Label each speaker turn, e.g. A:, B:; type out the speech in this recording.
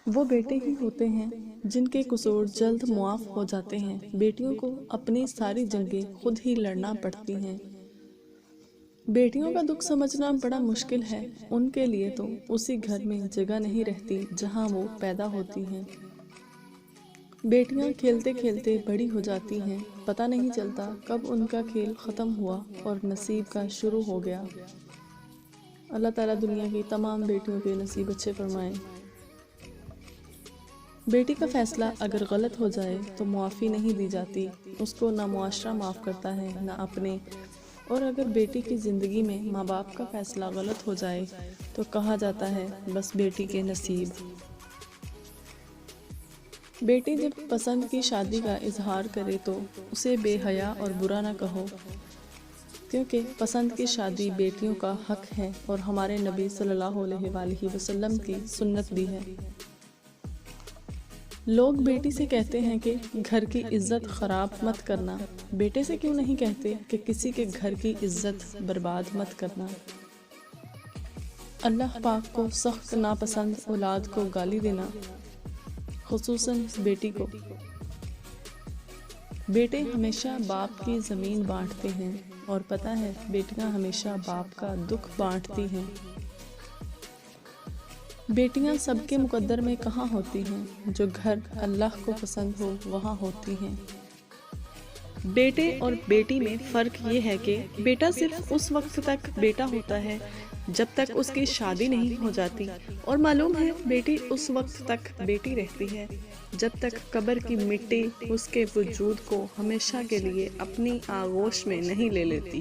A: وہ بیٹے ہی ہوتے ہیں جن کے قصور جلد معاف ہو جاتے ہیں۔ بیٹیوں کو اپنی ساری جنگیں خود ہی لڑنا پڑتی ہیں۔ بیٹیوں کا دکھ سمجھنا بڑا مشکل ہے۔ ان کے لیے تو اسی گھر میں جگہ نہیں رہتی جہاں وہ پیدا ہوتی ہیں۔ بیٹیاں کھیلتے کھیلتے بڑی ہو جاتی ہیں، پتہ نہیں چلتا کب ان کا کھیل ختم ہوا اور نصیب کا شروع ہو گیا۔ اللہ تعالیٰ دنیا کی تمام بیٹیوں کے نصیب اچھے فرمائیں۔ بیٹی کا فیصلہ اگر غلط ہو جائے تو معافی نہیں دی جاتی، اس کو نہ معاشرہ معاف کرتا ہے نہ اپنے۔ اور اگر بیٹی کی زندگی میں ماں باپ کا فیصلہ غلط ہو جائے تو کہا جاتا ہے بس بیٹی کے نصیب۔ بیٹی جب پسند کی شادی کا اظہار کرے تو اسے بے حیا اور برا نہ کہو، کیونکہ پسند کی شادی بیٹیوں کا حق ہے اور ہمارے نبی صلی اللہ علیہ وآلہ وسلم کی سنت بھی ہے۔ لوگ بیٹی سے کہتے ہیں کہ گھر کی عزت خراب مت کرنا، بیٹے سے کیوں نہیں کہتے کہ کسی کے گھر کی عزت برباد مت کرنا؟ اللہ پاک کو سخت ناپسند اولاد کو گالی دینا، خصوصاً بیٹی کو۔ بیٹے ہمیشہ باپ کی زمین بانٹتے ہیں اور پتہ ہے بیٹیاں ہمیشہ باپ کا دکھ بانٹتی ہیں۔ بیٹیاں سب کے مقدر میں کہاں ہوتی ہیں؟ جو گھر اللہ کو پسند ہو وہاں ہوتی ہیں۔ بیٹے اور بیٹی میں فرق یہ ہے کہ بیٹا صرف اس وقت تک بیٹا ہوتا ہے جب تک اس کی شادی نہیں ہو جاتی، اور معلوم ہے بیٹی اس وقت تک بیٹی رہتی ہے جب تک قبر کی مٹی اس کے وجود کو ہمیشہ کے لیے اپنی آغوش میں نہیں لے لیتی۔